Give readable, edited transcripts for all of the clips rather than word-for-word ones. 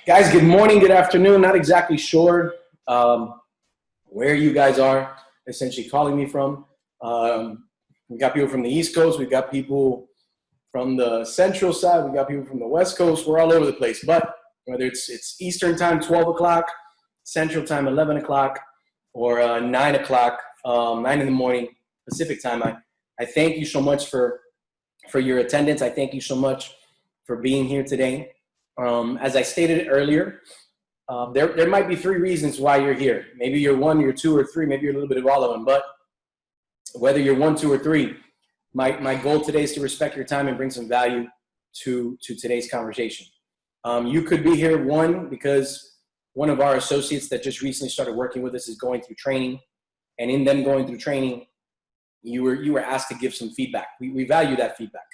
Guys, good morning, good afternoon. Not exactly sure where you guys are essentially calling me from. We got people from the East Coast. We got people from the Central side. We got people from the West Coast. We're all over the place. But whether it's Eastern time, 12 o'clock, Central time, 11 o'clock, or 9 o'clock, 9 in the morning, Pacific time, I thank you so much for your attendance. I thank you so much for being here today. As I stated earlier, there might be three reasons why you're here. Maybe you're one, you're two, or three. Maybe you're a little bit of all of them. But whether you're one, two, or three, my goal today is to respect your time and bring some value to today's conversation. You could be here, one, because one of our associates that just recently started working with us is going through training. And in them going through training, you were asked to give some feedback. We value that feedback.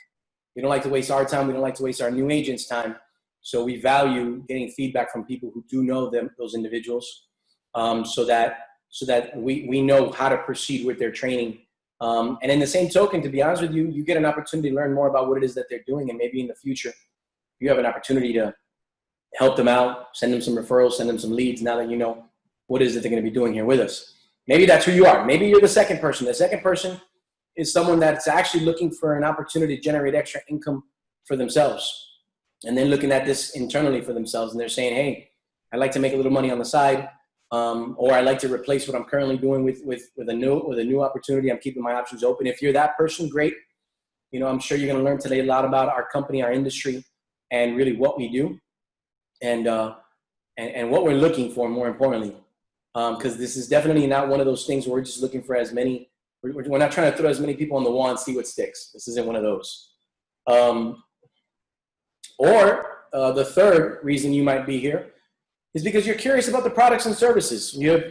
We don't like to waste our time. We don't like to waste our new agents' time. So we value getting feedback from people who do know those individuals, so that we know how to proceed with their training. And in the same token, to be honest with you, you get an opportunity to learn more about what it is that they're doing. And maybe in the future, you have an opportunity to help them out, send them some referrals, send them some leads now that you know what it is that they're going to be doing here with us. Maybe that's who you are. Maybe you're the second person. The second person is someone that's actually looking for an opportunity to generate extra income for themselves. And then looking at this internally for themselves, and they're saying, hey, I'd like to make a little money on the side, or I'd like to replace what I'm currently doing with a new opportunity. I'm keeping my options open. If you're that person, great. I'm sure you're going to learn today a lot about our company, our industry, and really what we do, and what we're looking for, more importantly, because this is definitely not one of those things where we're just looking for as many. We're not trying to throw as many people on the wall and see what sticks. This isn't one of those. Or the third reason you might be here is because you're curious about the products and services. You're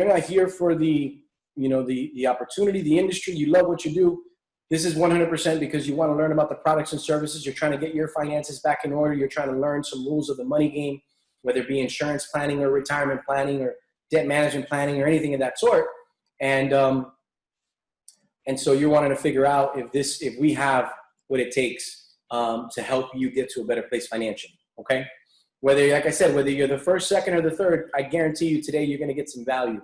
not here for the opportunity, the industry. You love what you do. This is 100% because you want to learn about the products and services. You're trying to get your finances back in order. You're trying to learn some rules of the money game, whether it be insurance planning or retirement planning or debt management planning or anything of that sort. And so you're wanting to figure out if we have what it takes to help you get to a better place financially, okay? Whether, like I said, whether you're the first, second, or the third, I guarantee you today you're going to get some value.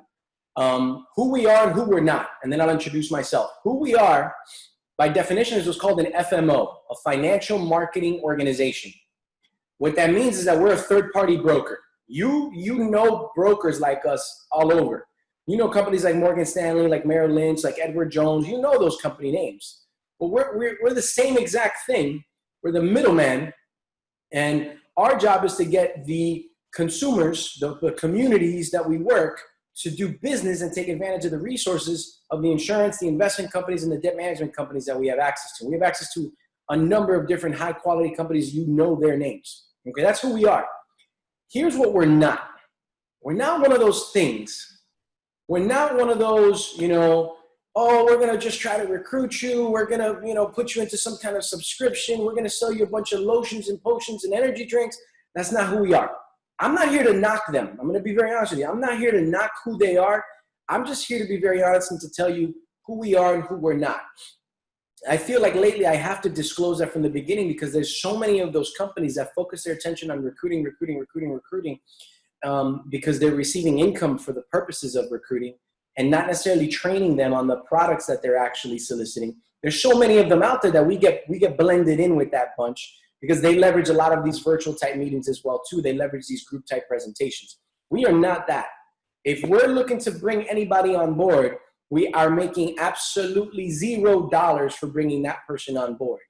Who we are and who we're not, and then I'll introduce myself. Who we are, by definition, is what's called an FMO, a financial marketing organization. What that means is that we're a third-party broker. You know brokers like us all over. You know companies like Morgan Stanley, like Merrill Lynch, like Edward Jones. You know those company names. But we're the same exact thing. We're the middleman, and our job is to get the consumers, the communities that we work, to do business and take advantage of the resources of the insurance, the investment companies, and the debt management companies that we have access to. We have access to a number of different high-quality companies. You know their names. Okay, that's who we are. Here's what we're not. We're not one of those things. We're not one of those, oh, we're going to just try to recruit you. We're going to, put you into some kind of subscription. We're going to sell you a bunch of lotions and potions and energy drinks. That's not who we are. I'm not here to knock them. I'm going to be very honest with you. I'm not here to knock who they are. I'm just here to be very honest and to tell you who we are and who we're not. I feel like lately I have to disclose that from the beginning because there's so many of those companies that focus their attention on recruiting, because they're receiving income for the purposes of recruiting, and not necessarily training them on the products that they're actually soliciting. There's so many of them out there that we get blended in with that bunch because they leverage a lot of these virtual type meetings as well too. They leverage these group type presentations. We are not that. If we're looking to bring anybody on board, we are making absolutely $0 for bringing that person on board.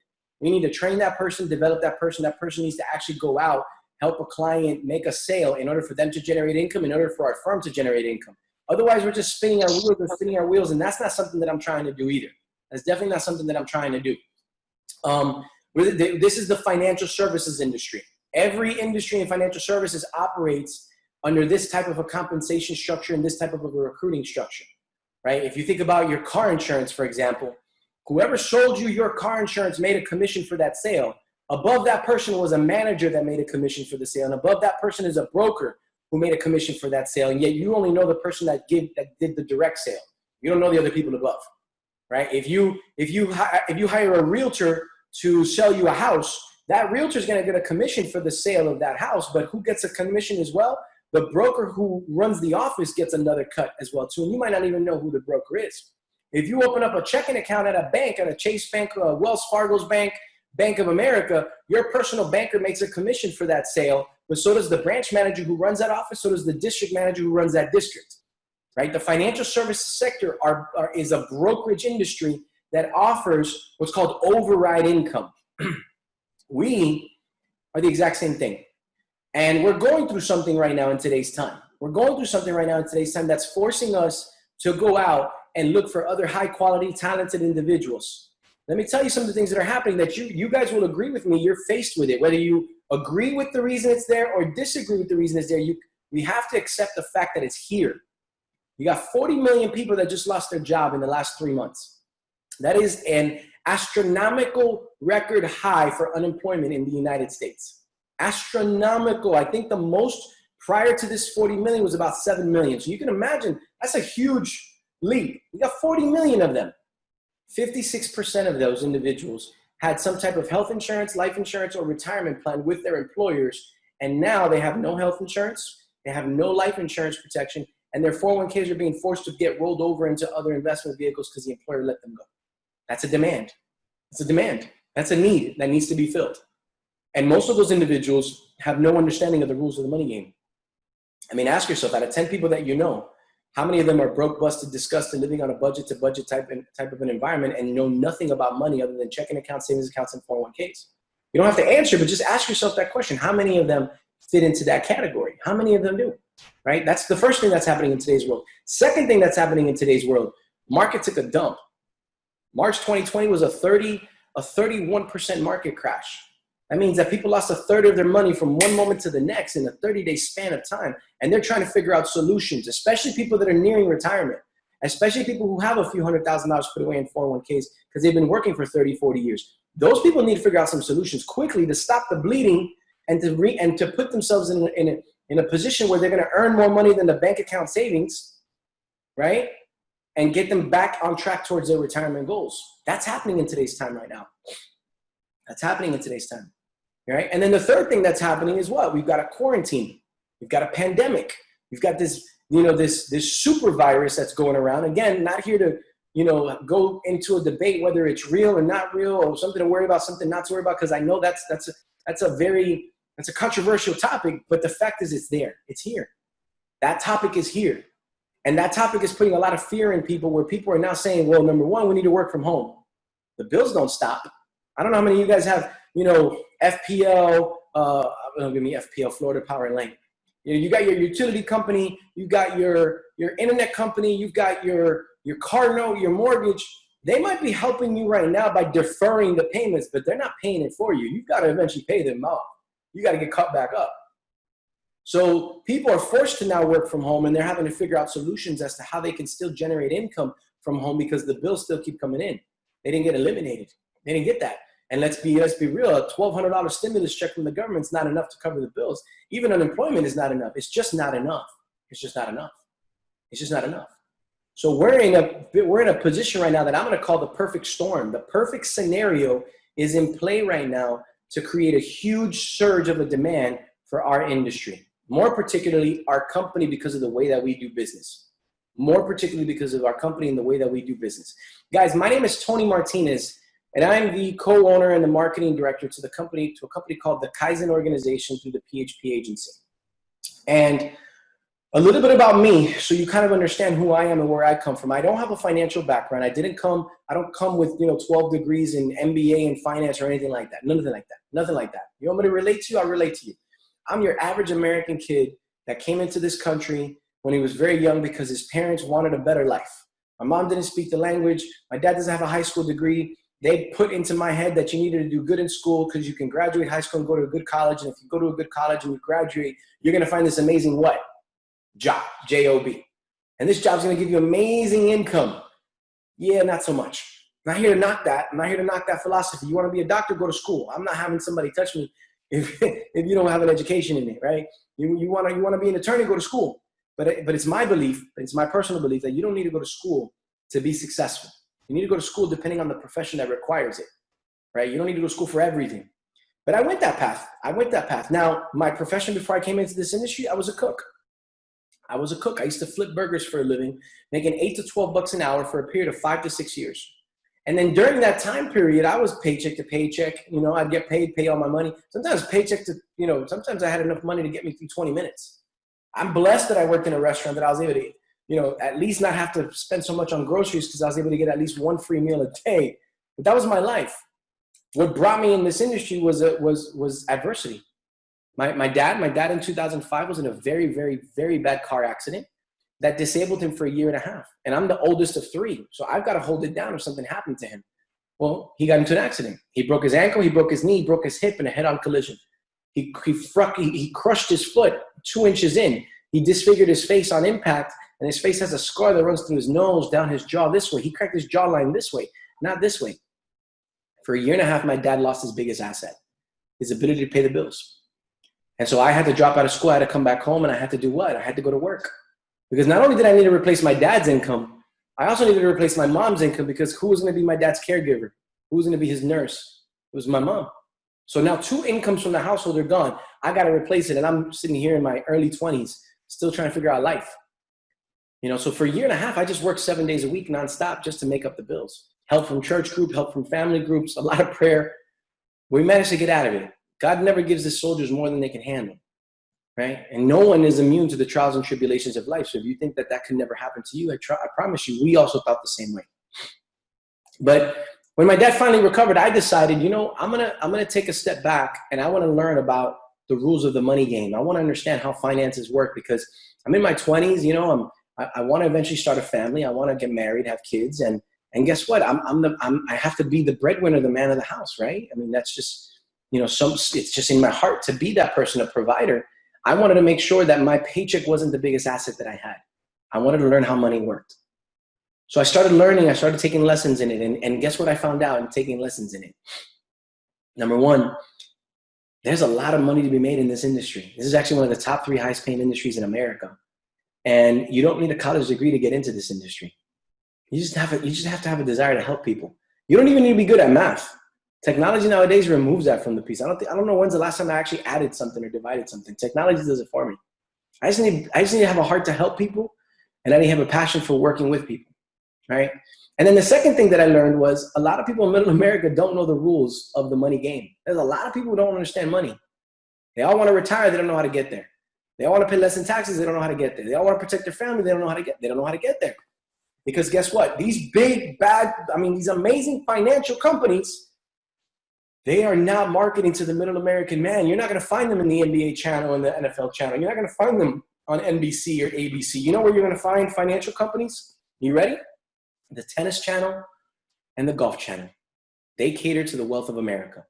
We need to train that person, develop that person. That person needs to actually go out, help a client make a sale in order for them to generate income, in order for our firm to generate income. Otherwise, we're just spinning our wheels, and that's not something that I'm trying to do either. That's definitely not something that I'm trying to do. This is the financial services industry. Every industry in financial services operates under this type of a compensation structure and this type of a recruiting structure, right? If you think about your car insurance, for example, whoever sold you your car insurance made a commission for that sale. Above that person was a manager that made a commission for the sale, and above that person is a broker who made a commission for that sale, and yet you only know the person that did the direct sale. You don't know the other people above, right? If you hire a realtor to sell you a house, That realtor is going to get a commission for the sale of that house, but who gets a commission as well? The broker who runs the office gets another cut as well too, and you might not even know who the broker is. If you open up a checking account at a bank, at a Chase Bank, a Wells Fargo's bank, Bank of America, your personal banker makes a commission for that sale, but so does the branch manager who runs that office, so does the district manager who runs that district, right? The financial services sector is a brokerage industry that offers what's called override income. We are the exact same thing. And we're going through something right now in today's time. We're going through something right now in today's time that's forcing us to go out and look for other high quality, talented individuals. Let me tell you some of the things that are happening that you guys will agree with me. You're faced with it. Whether you agree with the reason it's there or disagree with the reason it's there, we have to accept the fact that it's here. You got 40 million people that just lost their job in the last 3 months. That is an astronomical record high for unemployment in the United States. Astronomical. I think the most prior to this 40 million was about 7 million. So you can imagine that's a huge leap. You got 40 million of them. 56% of those individuals had some type of health insurance, life insurance, or retirement plan with their employers. And now they have no health insurance. They have no life insurance protection. And their 401ks are being forced to get rolled over into other investment vehicles because the employer let them go. That's a demand. It's a demand. That's a need that needs to be filled. And most of those individuals have no understanding of the rules of the money game. I mean, ask yourself, out of 10 people that you know, how many of them are broke, busted, disgusted, living on a budget to budget type of an environment and know nothing about money other than checking accounts, savings accounts, and 401ks? You don't have to answer, but just ask yourself that question. How many of them fit into that category? How many of them do? Right? That's the first thing that's happening in today's world. Second thing that's happening in today's world, market took a dump. March 2020 was a 31% market crash. That means that people lost a third of their money from one moment to the next in a 30-day span of time. And they're trying to figure out solutions, especially people that are nearing retirement, especially people who have a few $100,000 put away in 401ks because they've been working for 30, 40 years. Those people need to figure out some solutions quickly to stop the bleeding and to put themselves in a position where they're going to earn more money than the bank account savings, right? And get them back on track towards their retirement goals. That's happening in today's time right now. That's happening in today's time. Right? And then the third thing that's happening is what? We've got a quarantine. We've got a pandemic. We've got this, this super virus that's going around. Again, not here to, go into a debate whether it's real or not real or something to worry about, something not to worry about, because I know that's a controversial topic, but the fact is it's there. It's here. That topic is here. And that topic is putting a lot of fear in people where people are now saying, well, number one, we need to work from home. The bills don't stop. I don't know how many of you guys have, FPL, don't give me FPL, Florida Power and Light. You got your utility company, you got your internet company, you've got your car note, your mortgage. They might be helping you right now by deferring the payments, but they're not paying it for you. You've got to eventually pay them off. You got to get cut back up. So people are forced to now work from home, and they're having to figure out solutions as to how they can still generate income from home because the bills still keep coming in. They didn't get eliminated. They didn't get that. And let's be real, a $1,200 stimulus check from the government is not enough to cover the bills. Even unemployment is not enough. It's just not enough. It's just not enough. It's just not enough. So we're in a position right now that I'm going to call the perfect storm. The perfect scenario is in play right now to create a huge surge of a demand for our industry. More particularly our company because of the way that we do business. More particularly because of our company and the way that we do business. Guys, my name is Tony Martinez. And I'm the co-owner and the marketing director to a company called the Kaizen Organization through the PHP agency. And a little bit about me, so you kind of understand who I am and where I come from. I don't have a financial background. I don't come with 12 degrees in MBA in finance or anything like that. Nothing like that. Nothing like that. You want me to relate to you? I'll relate to you. I'm your average American kid that came into this country when he was very young because his parents wanted a better life. My mom didn't speak the language. My dad doesn't have a high school degree. They put into my head that you needed to do good in school because you can graduate high school and go to a good college. And if you go to a good college and you graduate, you're going to find this amazing what? Job, J-O-B. And this job's going to give you amazing income. Yeah, not so much. I'm not here to knock that. I'm not here to knock that philosophy. You want to be a doctor, go to school. I'm not having somebody touch me if you don't have an education in it, right? You want to be an attorney, go to school. But it's my belief, it's my personal belief that you don't need to go to school to be successful. You need to go to school depending on the profession that requires it, right? You don't need to go to school for everything. But I went that path. Now, my profession before I came into this industry, I was a cook. I used to flip burgers for a living, making $8 to $12 an hour for a period of 5 to 6 years. And then during that time period, I was paycheck to paycheck. I'd get paid, pay all my money. Sometimes paycheck to, sometimes I had enough money to get me through 20 minutes. I'm blessed that I worked in a restaurant that I was able to, at least not have to spend so much on groceries because I was able to get at least one free meal a day. But that was my life. What brought me in this industry was adversity. My dad in 2005 was in a very, very, very bad car accident that disabled him for 1.5 years. And I'm the oldest of 3. So I've got to hold it down if something happened to him. Well, he got into an accident. He broke his ankle, he broke his knee, he broke his hip in a head-on collision. He crushed his foot 2 inches in. He disfigured his face on impact, and his face has a scar that runs through his nose, down his jaw this way. He cracked his jawline this way, not this way. For 1.5 years, my dad lost his biggest asset, his ability to pay the bills. And so I had to drop out of school. I had to come back home, and I had to do what? I had to go to work. Because not only did I need to replace my dad's income, I also needed to replace my mom's income, because who was going to be my dad's caregiver? Who was going to be his nurse? It was my mom. So now 2 incomes from the household are gone. I got to replace it. And I'm sitting here in my early 20s, still trying to figure out life. So for 1.5 years, I just worked 7 days a week nonstop just to make up the bills. Help from church group, help from family groups, a lot of prayer. We managed to get out of it. God never gives his soldiers more than they can handle, right? And no one is immune to the trials and tribulations of life. So if you think that could never happen to you, I promise you, we also thought the same way. But when my dad finally recovered, I decided, I'm gonna take a step back, and I want to learn about the rules of the money game. I want to understand how finances work, because I'm in my 20s. I want to eventually start a family. I want to get married, have kids, and guess what? I have to be the breadwinner, the man of the house, right? I mean, that's just it's just in my heart to be that person, a provider. I wanted to make sure that my paycheck wasn't the biggest asset that I had. I wanted to learn how money worked. So I started learning. I started taking lessons in it, and guess what I found out in taking lessons in it? Number one, there's a lot of money to be made in this industry. This is actually one of the top 3 highest paying industries in America. And you don't need a college degree to get into this industry. You just have to have a desire to help people. You don't even need to be good at math. Technology nowadays removes that from the piece. I don't know when's the last time I actually added something or divided something. Technology does it for me. I just need to have a heart to help people, and I need to have a passion for working with people, right? And then the second thing that I learned was a lot of people in middle America don't know the rules of the money game. There's a lot of people who don't understand money. They all want to retire. They don't know how to get there. They all want to pay less in taxes. They don't know how to get there. They all want to protect their family. They don't know how to get there. Because guess what? These these amazing financial companies, they are not marketing to the middle American man. You're not going to find them in the NBA channel and the NFL channel. You're not going to find them on NBC or ABC. You know where you're going to find financial companies? You ready? The tennis channel and the golf channel. They cater to the wealth of America.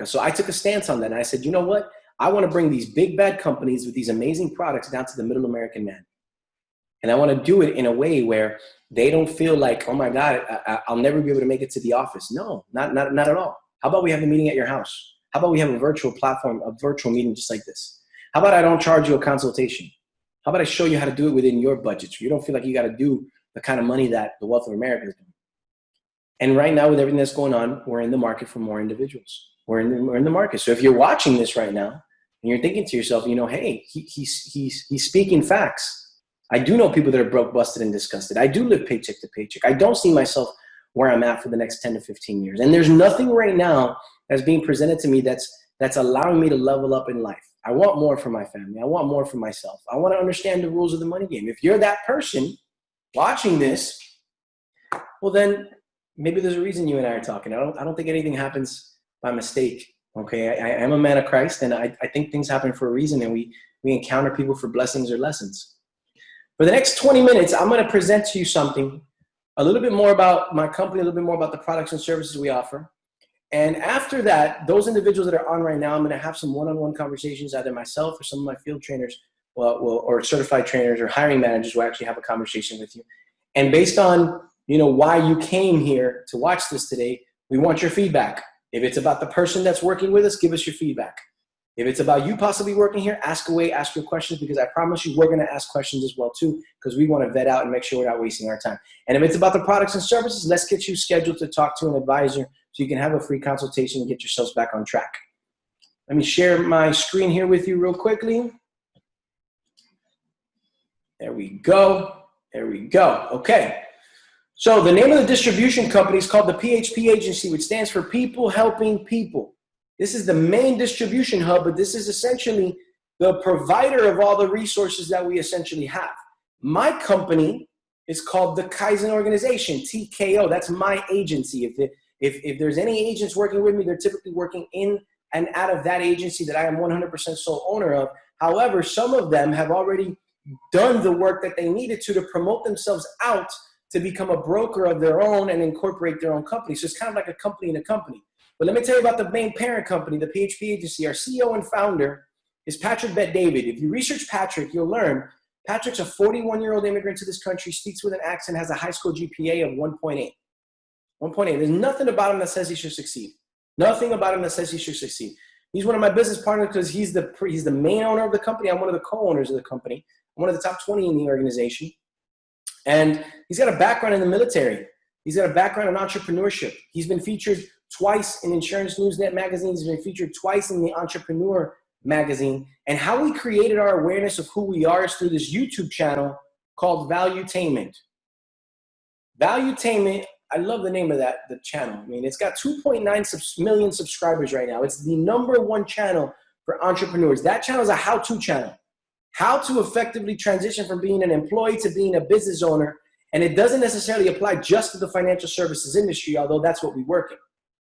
So I took a stance on that, and I said, you know what? I want to bring these big bad companies with these amazing products down to the middle American man. And I want to do it in a way where they don't feel like, oh my God, I'll never be able to make it to the office. No, not at all. How about we have the meeting at your house? How about we have a virtual platform, a virtual meeting just like this? How about I don't charge you a consultation? How about I show you how to do it within your budget so you don't feel like you got to do the kind of money that the wealth of America is doing? And right now, with everything that's going on, we're in the market for more individuals. We're in the market. So if you're watching this right now and you're thinking to yourself, hey, he's speaking facts. I do know people that are broke, busted, and disgusted. I do live paycheck to paycheck. I don't see myself where I'm at for the next 10 to 15 years. And there's nothing right now that's being presented to me that's allowing me to level up in life. I want more for my family. I want more for myself. I want to understand the rules of the money game. If you're that person watching this, well then maybe there's a reason you and I are talking. I don't think anything happens by mistake. Okay, I am a man of Christ, and I think things happen for a reason, and we encounter people for blessings or lessons. For the next 20 minutes, I'm going to present to you something, a little bit more about my company, a little bit more about the products and services we offer. And after that, those individuals that are on right now, I'm going to have some one-on-one conversations, either myself or some of my field trainers or certified trainers or hiring managers will actually have a conversation with you. And based on, why you came here to watch this today, we want your feedback. If it's about the person that's working with us, give us your feedback. If it's about you possibly working here, ask away, ask your questions, because I promise you we're going to ask questions as well too, because we want to vet out and make sure we're not wasting our time. And if it's about the products and services, let's get you scheduled to talk to an advisor so you can have a free consultation and get yourselves back on track. Let me share my screen here with you real quickly. There we go. There we go. Okay. So the name of the distribution company is called the PHP Agency, which stands for People Helping People. This is the main distribution hub, but this is essentially the provider of all the resources that we essentially have. My company is called the Kaizen Organization, TKO. That's my agency. If there's any agents working with me, they're typically working in and out of that agency that I am 100% sole owner of. However, some of them have already done the work that they needed to promote themselves out to become a broker of their own and incorporate their own company. So it's kind of like a company in a company. But let me tell you about the main parent company, the PHP Agency. Our CEO and founder is Patrick Bet-David. If you research Patrick, you'll learn Patrick's a 41-year-old immigrant to this country, speaks with an accent, has a high school GPA of 1.8. 1.8. There's nothing about him that says he should succeed. Nothing about him that says he should succeed. He's one of my business partners because he's the main owner of the company. I'm one of the co-owners of the company. I'm one of the top 20 in the organization. And he's got a background in the military. He's got a background in entrepreneurship. He's been featured twice in Insurance Newsnet magazine. He's been featured twice in the Entrepreneur magazine. And how we created our awareness of who we are is through this YouTube channel called Valuetainment. Valuetainment, I love the name of the channel. I mean, it's got 2.9 million subscribers right now. It's the #1 channel for entrepreneurs. That channel is a how-to channel. How to effectively transition from being an employee to being a business owner. And it doesn't necessarily apply just to the financial services industry, although that's what we work in.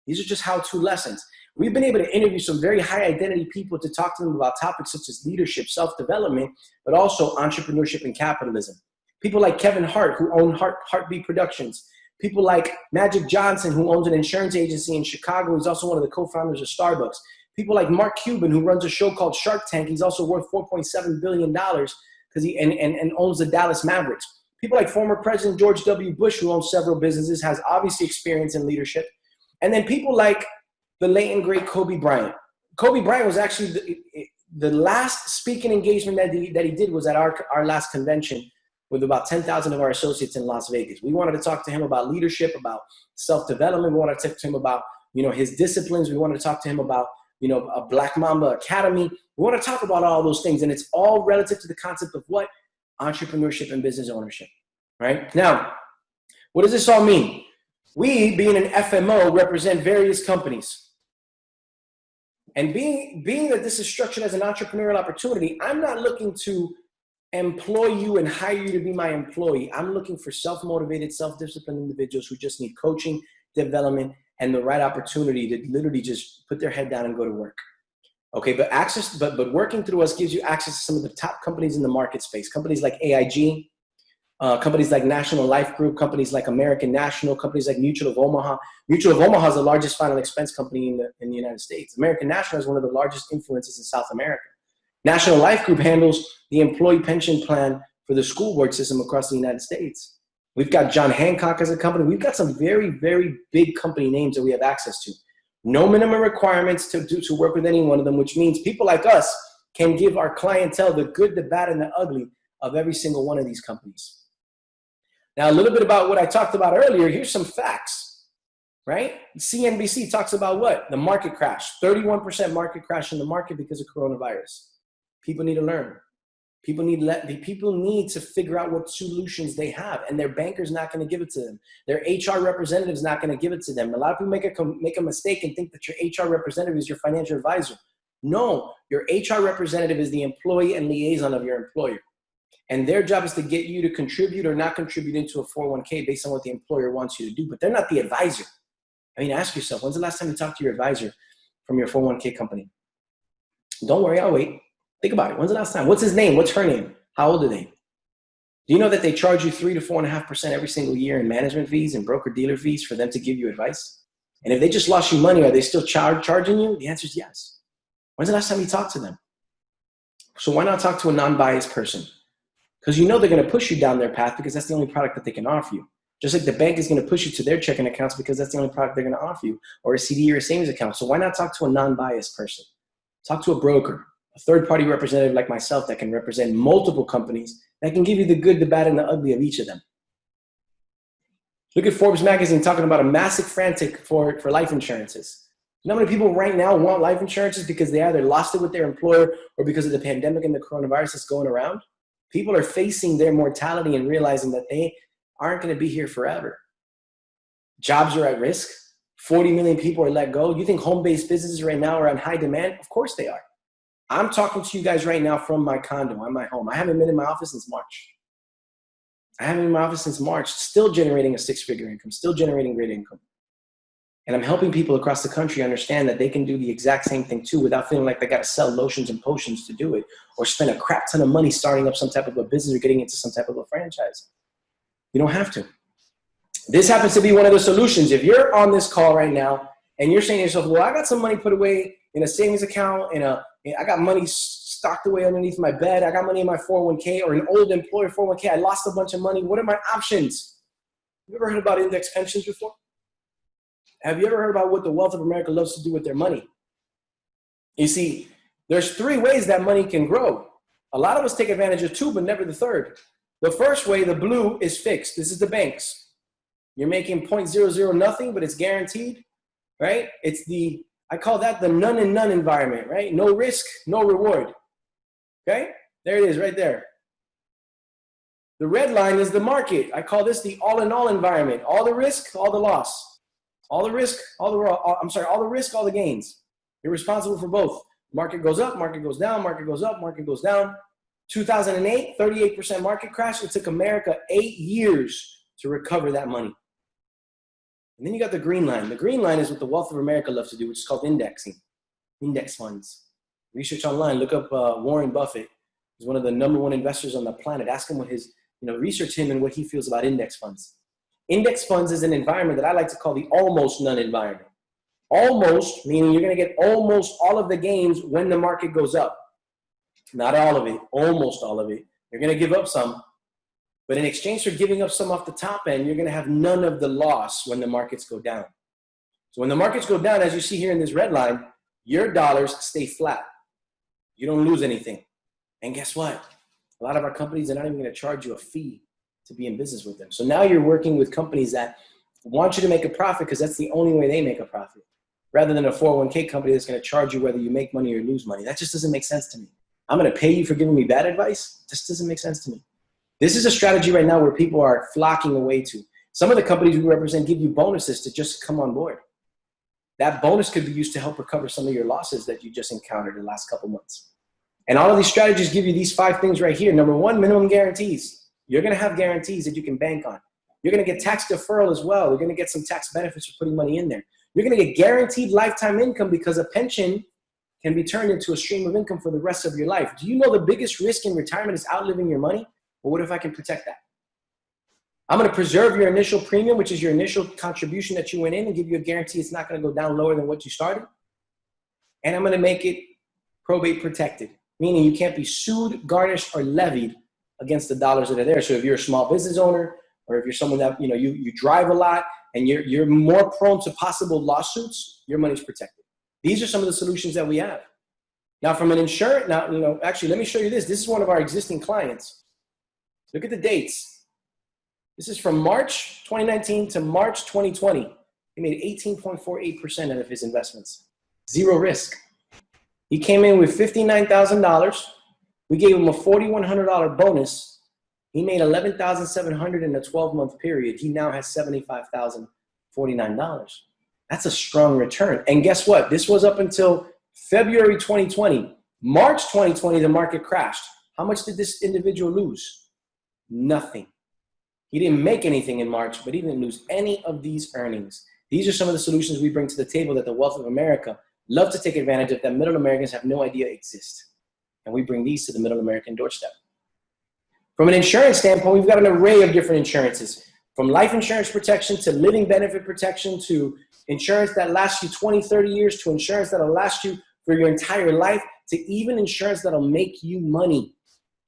These are just how-to lessons. We've been able to interview some very high identity people to talk to them about topics such as leadership, self-development, but also entrepreneurship and capitalism. People like Kevin Hart, who own Heartbeat Productions. People like Magic Johnson, who owns an insurance agency in Chicago. He's also one of the co-founders of Starbucks. People like Mark Cuban, who runs a show called Shark Tank. He's also worth $4.7 billion because he owns the Dallas Mavericks. People like former President George W. Bush, who owns several businesses, has obviously experience in leadership. And then people like the late and great Kobe Bryant. Kobe Bryant was actually the last speaking engagement that he did was at our last convention with about 10,000 of our associates in Las Vegas. We wanted to talk to him about leadership, about self-development. We wanted to talk to him about, his disciplines. We wanted to talk to him about, a Black Mamba Academy. We want to talk about all those things. And it's all relative to the concept of what? Entrepreneurship and business ownership, right? Now, what does this all mean? We, being an FMO, represent various companies. And being that this is structured as an entrepreneurial opportunity, I'm not looking to employ you and hire you to be my employee. I'm looking for self-motivated, self-disciplined individuals who just need coaching, development, and the right opportunity to literally just put their head down and go to work. Okay, but working through us gives you access to some of the top companies in the market space. Companies like AIG, companies like National Life Group, companies like American National, companies like Mutual of Omaha. Mutual of Omaha is the largest final expense company in the United States. American National is one of the largest influences in South America. National Life Group handles the employee pension plan for the school board system across the United States. We've got John Hancock as a company. We've got some very, very big company names that we have access to. No minimum requirements to work with any one of them, which means people like us can give our clientele the good, the bad, and the ugly of every single one of these companies. Now, a little bit about what I talked about earlier. Here's some facts, right? CNBC talks about what? The market crash. 31% market crash in the market because of coronavirus. People need to learn. People need to figure out what solutions they have, and their banker's not going to give it to them. Their HR representative's not going to give it to them. A lot of people make a mistake and think that your HR representative is your financial advisor. No, your HR representative is the employee and liaison of your employer. And their job is to get you to contribute or not contribute into a 401k based on what the employer wants you to do. But they're not the advisor. I mean, ask yourself, when's the last time you talked to your advisor from your 401k company? Don't worry, I'll wait. Think about it. When's the last time? What's his name? What's her name? How old are they? Do you know that they charge you 3 to 4.5% every single year in management fees and broker-dealer fees for them to give you advice? And if they just lost you money, are they still charging you? The answer is yes. When's the last time you talked to them? So why not talk to a non-biased person? Because you know they're going to push you down their path because that's the only product that they can offer you. Just like the bank is going to push you to their checking accounts because that's the only product they're going to offer you, or a CD or a savings account. So why not talk to a non-biased person? Talk to a broker, a third-party representative like myself that can represent multiple companies that can give you the good, the bad, and the ugly of each of them. Look at Forbes magazine talking about a massive frantic for life insurances. You know how many people right now want life insurances because they either lost it with their employer or because of the pandemic and the coronavirus that's going around? People are facing their mortality and realizing that they aren't going to be here forever. Jobs are at risk. 40 million people are let go. You think home-based businesses right now are on high demand? Of course they are. I'm talking to you guys right now from my condo, on my home. I haven't been in my office since March. Still generating a six-figure income, still generating great income. And I'm helping people across the country understand that they can do the exact same thing too without feeling like they got to sell lotions and potions to do it or spend a crap ton of money starting up some type of a business or getting into some type of a franchise. You don't have to. This happens to be one of the solutions. If you're on this call right now and you're saying to yourself, well, I got some money put away in a savings account, I got money stocked away underneath my bed, I got money in my 401k or an old employer 401k, I lost a bunch of money, what are my options? You ever heard about index pensions before? Have you ever heard about what the wealth of America loves to do with their money? You see, there's three ways that money can grow. A lot of us take advantage of two, but never the third. The first way, the blue, is fixed. This is the banks. You're making 0.00 nothing, but it's guaranteed, right? I call that the none and none environment, right? No risk, no reward, okay? There it is right there. The red line is the market. I call this the all in all environment. All the risk, all the loss. All the risk, all the risk, all the gains. You're responsible for both. Market goes up, market goes down, market goes up, market goes down. 2008, 38% market crash. It took America 8 years to recover that money. And then you got the green line. The green line is what the wealth of America loves to do, which is called indexing, index funds. Research online, look up Warren Buffett. He's one of the #1 investors on the planet. Ask him what research him and what he feels about index funds. Index funds is an environment that I like to call the almost none environment. Almost, meaning you're going to get almost all of the gains when the market goes up. Not all of it, almost all of it. You're going to give up some, but in exchange for giving up some off the top end, you're going to have none of the loss when the markets go down. So when the markets go down, as you see here in this red line, your dollars stay flat. You don't lose anything. And guess what? A lot of our companies are not even going to charge you a fee to be in business with them. So now you're working with companies that want you to make a profit because that's the only way they make a profit, rather than a 401k company that's going to charge you whether you make money or lose money. That just doesn't make sense to me. I'm going to pay you for giving me bad advice? This doesn't make sense to me. This is a strategy right now where people are flocking away to. Some of the companies we represent give you bonuses to just come on board. That bonus could be used to help recover some of your losses that you just encountered in the last couple months. And all of these strategies give you these 5 things right here. Number 1, minimum guarantees. You're going to have guarantees that you can bank on. You're going to get tax deferral as well. You're going to get some tax benefits for putting money in there. You're going to get guaranteed lifetime income because a pension can be turned into a stream of income for the rest of your life. Do you know the biggest risk in retirement is outliving your money? Well, what if I can protect that? I'm going to preserve your initial premium, which is your initial contribution that you went in, and give you a guarantee it's not going to go down lower than what you started. And I'm going to make it probate protected, meaning you can't be sued, garnished, or levied against the dollars that are there. So if you're a small business owner, or if you're someone that, you drive a lot and you're more prone to possible lawsuits, your money's protected. These are some of the solutions that we have. Now from an insurance, actually, let me show you this. This is one of our existing clients. Look at the dates. This is from March 2019 to March 2020. He made 18.48% out of his investments. Zero risk. He came in with $59,000. We gave him a $4,100 bonus. He made $11,700 in a 12-month period. He now has $75,049. That's a strong return. And guess what? This was up until February 2020. March 2020, the market crashed. How much did this individual lose? Nothing. He didn't make anything in March, but he didn't lose any of these earnings. These are some of the solutions we bring to the table that the wealth of America love to take advantage of, that middle Americans have no idea exist. And we bring these to the middle American doorstep. From an insurance standpoint, we've got an array of different insurances, from life insurance protection to living benefit protection to insurance that lasts you 20, 30 years to insurance that'll last you for your entire life to even insurance that'll make you money.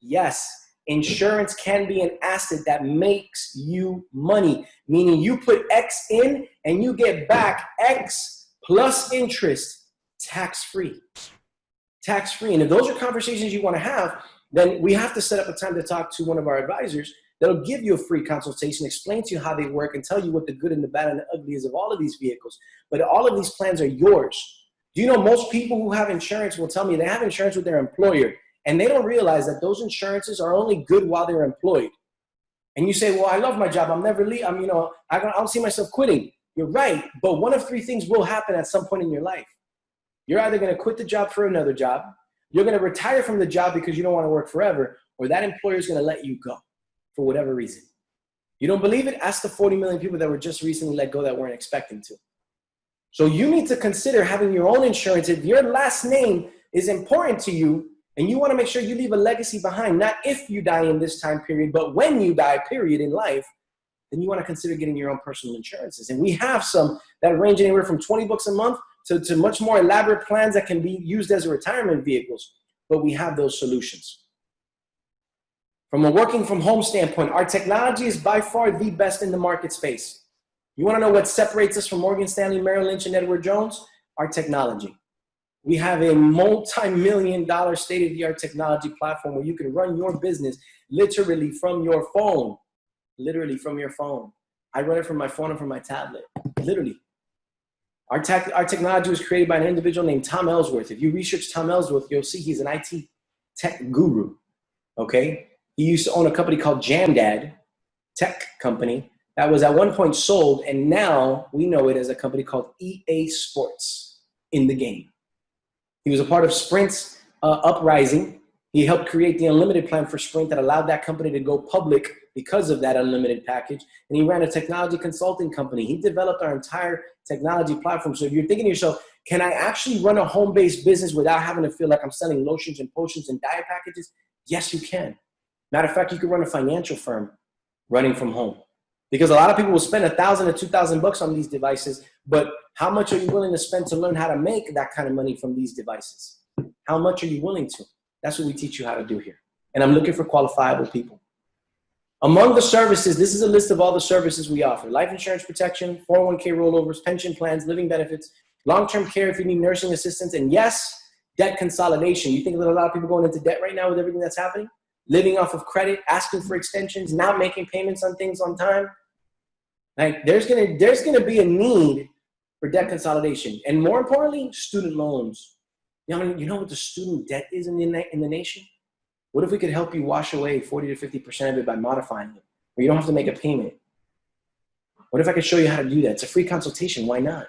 Yes, insurance can be an asset that makes you money, meaning you put X in and you get back X plus interest, tax-free. Tax-free. And if those are conversations you want to have, then we have to set up a time to talk to one of our advisors that'll give you a free consultation, explain to you how they work, and tell you what the good and the bad and the ugly is of all of these vehicles. But all of these plans are yours. Do you know most people who have insurance will tell me they have insurance with their employer, and they don't realize that those insurances are only good while they're employed. And you say, well, I love my job. I'm never leave. I don't see myself quitting. You're right. But one of three things will happen at some point in your life. You're either going to quit the job for another job, you're going to retire from the job because you don't want to work forever, or that employer is going to let you go for whatever reason. You don't believe it? Ask the 40 million people that were just recently let go that weren't expecting to. So you need to consider having your own insurance. If your last name is important to you and you want to make sure you leave a legacy behind, not if you die in this time period, but when you die, period, in life, then you want to consider getting your own personal insurances. And we have some that range anywhere from 20 bucks a month to much more elaborate plans that can be used as retirement vehicles. But we have those solutions. From a working from home standpoint, our technology is by far the best in the market space. You want to know what separates us from Morgan Stanley, Merrill Lynch, and Edward Jones? Our technology. We have a multi-million-dollar state-of-the-art technology platform where you can run your business literally from your phone. Literally from your phone. I run it from my phone and from my tablet. Literally. Our technology was created by an individual named Tom Ellsworth. If you research Tom Ellsworth, you'll see he's an IT tech guru. Okay? He used to own a company called Jamdad, tech company, that was at one point sold, and now we know it as a company called EA Sports in the game. He was a part of Sprint's uprising. He helped create the unlimited plan for Sprint that allowed that company to go public because of that unlimited package. And he ran a technology consulting company. He developed our entire technology platform. So if you're thinking to yourself, can I actually run a home-based business without having to feel like I'm selling lotions and potions and diet packages? Yes, you can. Matter of fact, you could run a financial firm running from home. Because a lot of people will spend $1,000 to $2,000 on these devices, but how much are you willing to spend to learn how to make that kind of money from these devices? How much are you willing to? That's what we teach you how to do here. And I'm looking for qualifiable people. Among the services, this is a list of all the services we offer. Life insurance protection, 401k rollovers, pension plans, living benefits, long-term care if you need nursing assistance, and yes, debt consolidation. You think that a lot of people going into debt right now with everything that's happening? Living off of credit, asking for extensions, not making payments on things on time? Like there's gonna be a need for debt consolidation, and more importantly, student loans. You know what the student debt is in the nation? What if we could help you wash away 40 to 50% of it by modifying it, where you don't have to make a payment? What if I could show you how to do that? It's a free consultation. Why not?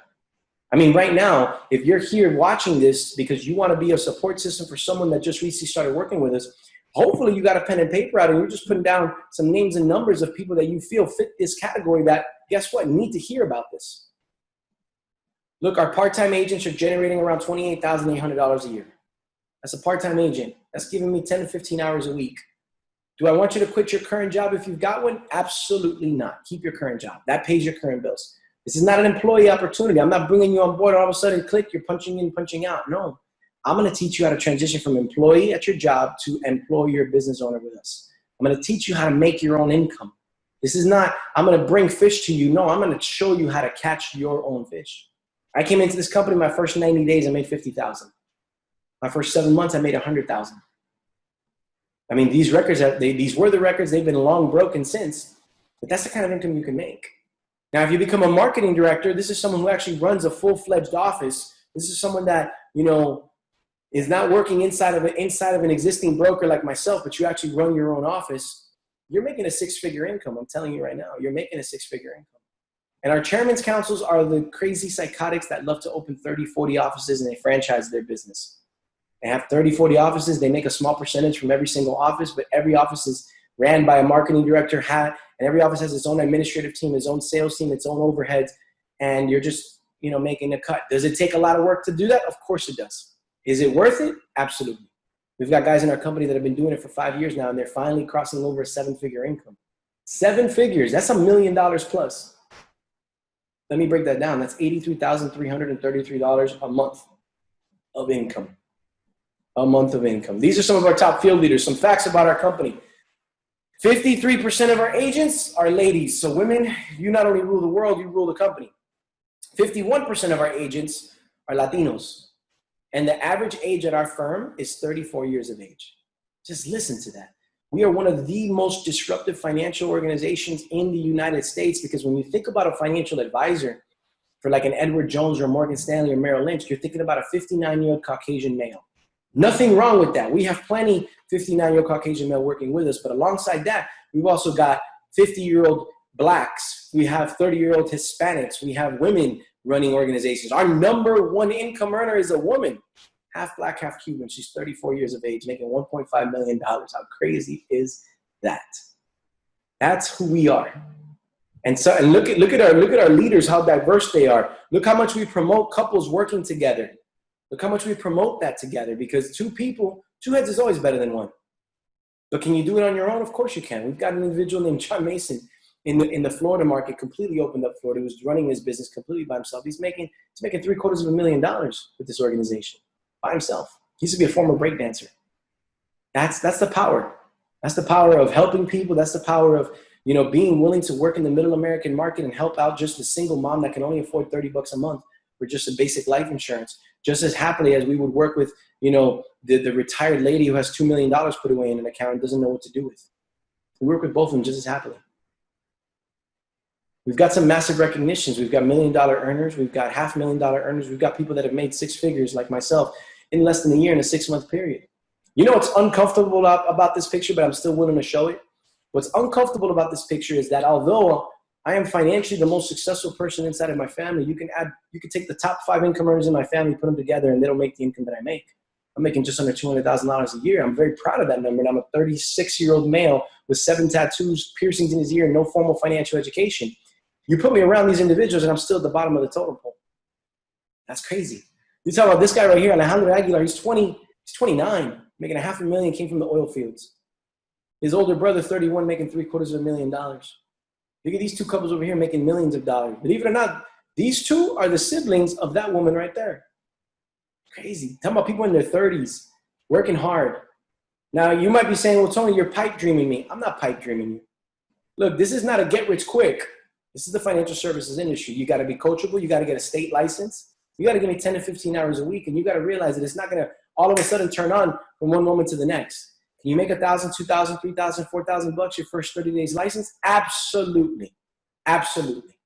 I mean, right now, if you're here watching this because you want to be a support system for someone that just recently started working with us, hopefully you got a pen and paper out and you're just putting down some names and numbers of people that you feel fit this category that, guess what, need to hear about this. Look, our part-time agents are generating around $28,800 a year. That's a part-time agent. That's giving me 10 to 15 hours a week. Do I want you to quit your current job if you've got one? Absolutely not. Keep your current job. That pays your current bills. This is not an employee opportunity. I'm not bringing you on board all of a sudden, click, you're punching in, punching out. No. I'm going to teach you how to transition from employee at your job to employee or business owner with us. I'm going to teach you how to make your own income. This is not, I'm going to bring fish to you. No, I'm going to show you how to catch your own fish. I came into this company, my first 90 days, I made $50,000. My first 7 months, I made $100,000. I mean, these records, these were the records. They've been long broken since, but that's the kind of income you can make. Now, if you become a marketing director, this is someone who actually runs a full-fledged office. This is someone that, is not working inside of an existing broker like myself, but you actually run your own office. You're making a six-figure income. I'm telling you right now, you're making a six-figure income. And our chairman's councils are the crazy psychotics that love to open 30, 40 offices and they franchise their business. They have 30, 40 offices. They make a small percentage from every single office, but every office is ran by a marketing director, and every office has its own administrative team, its own sales team, its own overheads, and you're just, making a cut. Does it take a lot of work to do that? Of course it does. Is it worth it? Absolutely. We've got guys in our company that have been doing it for 5 years now, and they're finally crossing over a seven-figure income. 7 figures. That's $1 million plus. Let me break that down. That's $83,333 a month of income. A month of income. These are some of our top field leaders. Some facts about our company. 53% of our agents are ladies. So women, you not only rule the world, you rule the company. 51% of our agents are Latinos. And the average age at our firm is 34 years of age. Just listen to that. We are one of the most disruptive financial organizations in the United States, because when you think about a financial advisor for like an Edward Jones or Morgan Stanley or Merrill Lynch, you're thinking about a 59-year-old Caucasian male. Nothing wrong with that. We have plenty 59-year-old Caucasian male working with us, but alongside that, we've also got 50-year-old Blacks. We have 30-year-old Hispanics. We have women running organizations. Our number one income earner is a woman, half Black, half Cuban. She's 34 years of age, making $1.5 million. How crazy is that? That's who we are. And so, and look at our leaders, how diverse they are. Look how much we promote couples working together. Look how much we promote that together, because two heads is always better than one. But can you do it on your own? Of course you can. We've got an individual named John Mason in the Florida market, completely opened up Florida. He was running his business completely by himself. He's making $750,000 with this organization by himself. He used to be a former breakdancer. That's the power. That's the power of helping people. That's the power of, you know, being willing to work in the middle American market and help out just a single mom that can only afford $30 a month for just a basic life insurance, just as happily as we would work with, you know, the retired lady who has $2 million put away in an account and doesn't know what to do with. We work with both of them just as happily. We've got some massive recognitions. We've got $1 million earners. We've got $500,000 earners. We've got people that have made six figures like myself in less than a year in a 6-month period. You know what's uncomfortable about this picture, but I'm still willing to show it? What's uncomfortable about this picture is that although I am financially the most successful person inside of my family, you can take the top 5 income earners in my family, put them together, and they don't make the income that I make. I'm making just under $200,000 a year. I'm very proud of that number, and I'm a 36-year-old male with 7 tattoos, piercings in his ear, and no formal financial education. You put me around these individuals, and I'm still at the bottom of the totem pole. That's crazy. You talk about this guy right here, Alejandro Aguilar. He's 29, making $500,000, came from the oil fields. His older brother, 31, making $750,000. Look at these two couples over here making millions of dollars. Believe it or not, these two are the siblings of that woman right there. Crazy. Talking about people in their 30s, working hard. Now, you might be saying, well, Tony, you're pipe dreaming me. I'm not pipe dreaming you. Look, this is not a get rich quick. This is the financial services industry. You got to be coachable. You got to get a state license. You got to give me 10 to 15 hours a week, and you got to realize that it's not going to all of a sudden turn on from one moment to the next. Can you make $1,000, $2,000, $3,000, $4,000 your first 30 days license? Absolutely. Absolutely.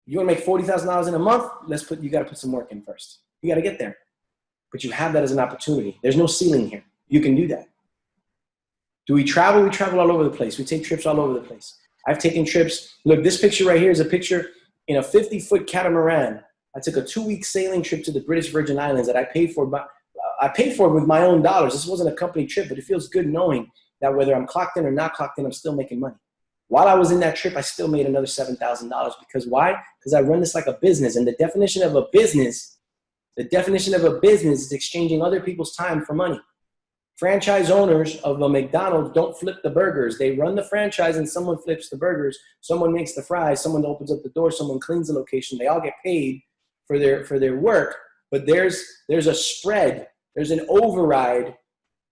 You want to make $40,000 in a month? You got to put some work in first. You got to get there. But you have that as an opportunity. There's no ceiling here. You can do that. Do we travel? We travel all over the place. We take trips all over the place. I've taken trips. Look, this picture right here is a picture in a 50-foot catamaran. I took a 2-week sailing trip to the British Virgin Islands that I paid for with my own dollars. This wasn't a company trip, but it feels good knowing that whether I'm clocked in or not clocked in, I'm still making money. While I was in that trip, I still made another $7,000. Because why? Because I run this like a business. And the definition of a business is exchanging other people's time for money. Franchise owners of a McDonald's don't flip the burgers. They run the franchise and someone flips the burgers. Someone makes the fries. Someone opens up the door. Someone cleans the location. They all get paid for their work. But there's a spread. There's an override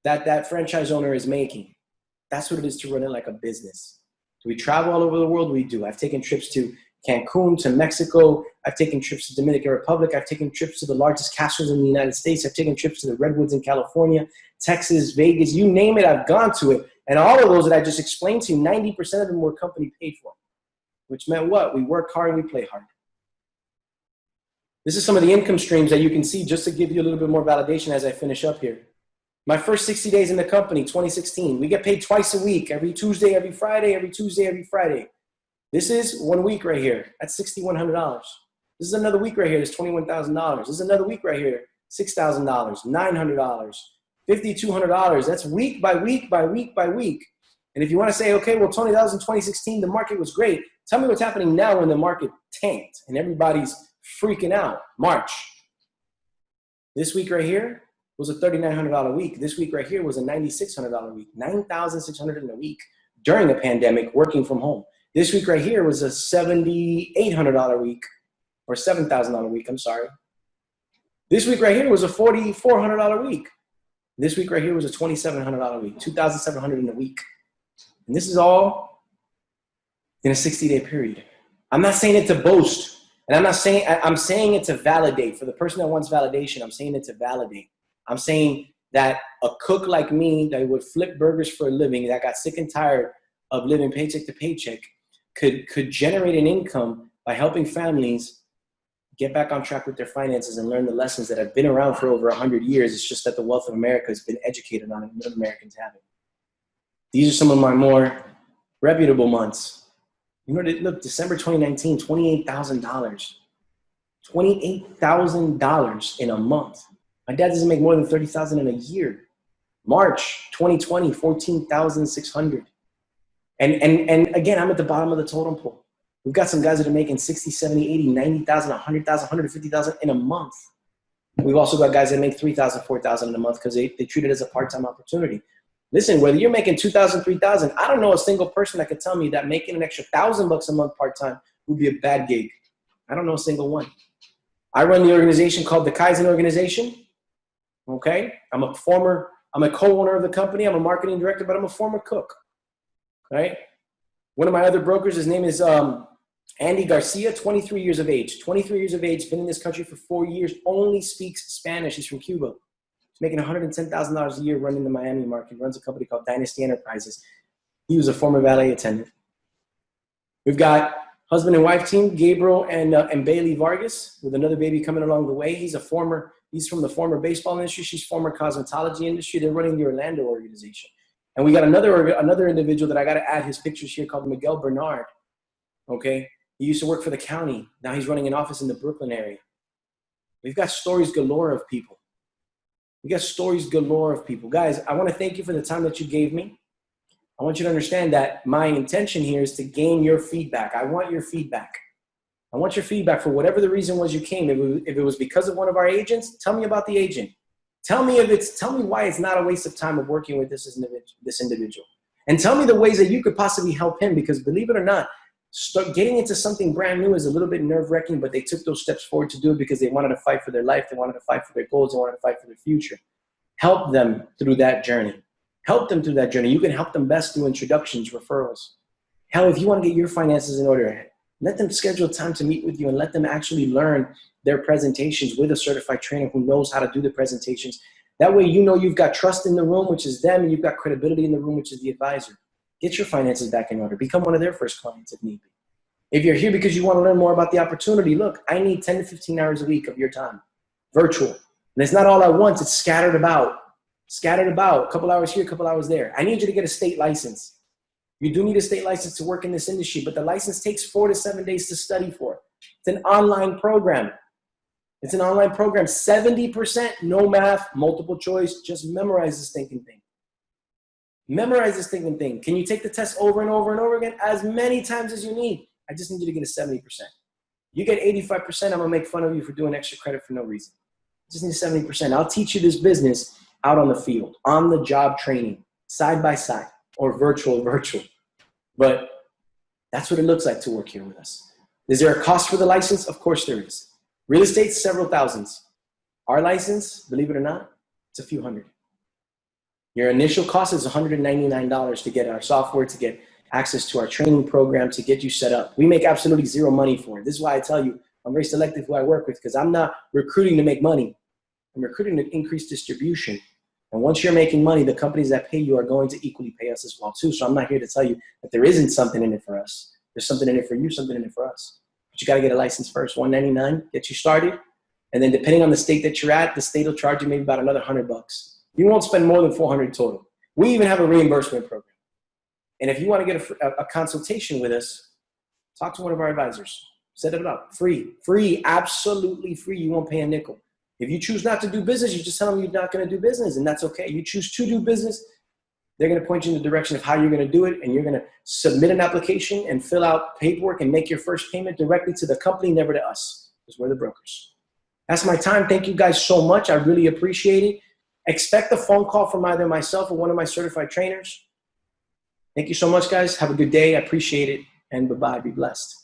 that franchise owner is making. That's what it is to run it like a business. Do we travel all over the world? We do. I've taken trips to Cancun, to Mexico. I've taken trips to Dominican Republic. I've taken trips to the largest castles in the United States. I've taken trips to the Redwoods in California, Texas, Vegas, you name it, I've gone to it. And all of those that I just explained to you, 90% of them were company paid for, which meant what? We work hard and we play hard. This is some of the income streams that you can see just to give you a little bit more validation as I finish up here. My first 60 days in the company, 2016, we get paid twice a week, every Tuesday, every Friday, every Tuesday, every Friday. This is 1 week right here. That's $6,100. This is another week right here. That's $21,000. This is another week right here. $6,000, $900, $5,200. That's week by week by week by week. And if you want to say, okay, well, Tony, that was in 2016. The market was great. Tell me what's happening now when the market tanked and everybody's freaking out. March. This week right here was a $3,900 week. This week right here was a $9,600 week. $9,600 in a week during a pandemic working from home. This week right here was a $7,800 week, or $7,000 week, I'm sorry. This week right here was a $4,400 week. This week right here was a $2,700 week, $2,700 in a week. And this is all in a 60-day period. I'm not saying it to boast, and I'm saying it to validate. For the person that wants validation, I'm saying it to validate. I'm saying that a cook like me that would flip burgers for a living, that got sick and tired of living paycheck to paycheck, could generate an income by helping families get back on track with their finances and learn the lessons that have been around for over 100 years. It's just that the wealth of America has been educated on it, and middle Americans haven't. These are some of my more reputable months. You know, look, December 2019, $28,000. $28,000 in a month. My dad doesn't make more than $30,000 in a year. March 2020, $14,600. And again, I'm at the bottom of the totem pole. We've got some guys that are making 60, 70, 80, 90,000, 100,000, 150,000 in a month. We've also got guys that make 3,000, 4,000 in a month because they treat it as a part-time opportunity. Listen, whether you're making 2,000, 3,000, I don't know a single person that could tell me that making an extra $1,000 a month part-time would be a bad gig. I don't know a single one. I run the organization called the Kaizen Organization. Okay? I'm a co-owner of the company. I'm a marketing director, but I'm a former cook. Right? One of my other brokers, his name is Andy Garcia, 23 years of age. 23 years of age, been in this country for 4 years, only speaks Spanish. He's from Cuba. He's making $110,000 a year running the Miami market. Runs a company called Dynasty Enterprises. He was a former valet attendant. We've got husband and wife team, Gabriel and Bailey Vargas, with another baby coming along the way. He's from the former baseball industry. She's former cosmetology industry. They're running the Orlando organization. And we got another individual that I got to add his pictures here called Miguel Bernard. Okay. He used to work for the county. Now he's running an office in the Brooklyn area. We've got stories galore of people. Guys, I want to thank you for the time that you gave me. I want you to understand that my intention here is to gain your feedback. I want your feedback. I want your feedback for whatever the reason was you came. If it was because of one of our agents, tell me about the agent. Tell me why it's not a waste of time of working with this individual. And tell me the ways that you could possibly help him, because believe it or not, getting into something brand new is a little bit nerve-wracking, but they took those steps forward to do it because they wanted to fight for their life. They wanted to fight for their goals. They wanted to fight for their future. Help them through that journey. You can help them best through introductions, referrals. Hell, if you want to get your finances in order, let them schedule time to meet with you and let them actually learn their presentations with a certified trainer who knows how to do the presentations. That way, you know you've got trust in the room, which is them, and you've got credibility in the room, which is the advisor. Get your finances back in order. Become one of their first clients if need be. If you're here because you want to learn more about the opportunity, look, I need 10 to 15 hours a week of your time, virtual. And it's not all at once. It's scattered about, a couple hours here, a couple hours there. I need you to get a state license. You do need a state license to work in this industry, but the license takes 4 to 7 days to study for. It's an online program. 70%, no math, multiple choice. Just memorize this thinking thing. Can you take the test over and over and over again? As many times as you need. I just need you to get a 70%. You get 85%, I'm going to make fun of you for doing extra credit for no reason. Just need 70%. I'll teach you this business out on the field, on the job training, side by side, or virtual. But that's what it looks like to work here with us. Is there a cost for the license? Of course there is. Real estate, several thousands. Our license, believe it or not, it's a few hundred. Your initial cost is $199 to get our software, to get access to our training program, to get you set up. We make absolutely zero money for it. This is why I tell you I'm very selective who I work with, because I'm not recruiting to make money. I'm recruiting to increase distribution. And once you're making money, the companies that pay you are going to equally pay us as well too. So I'm not here to tell you that there isn't something in it for us. There's something in it for you, something in it for us. But you got to get a license first. $199, get you started. And then depending on the state that you're at, the state will charge you maybe about another $100. You won't spend more than $400 total. We even have a reimbursement program. And if you want to get a consultation with us, talk to one of our advisors. Set it up. Free, absolutely free. You won't pay a nickel. If you choose not to do business, you just tell them you're not going to do business, and that's okay. You choose to do business, they're going to point you in the direction of how you're going to do it, and you're going to submit an application and fill out paperwork and make your first payment directly to the company, never to us, because we're the brokers. That's my time. Thank you guys so much. I really appreciate it. Expect a phone call from either myself or one of my certified trainers. Thank you so much, guys. Have a good day. I appreciate it, and bye-bye. Be blessed.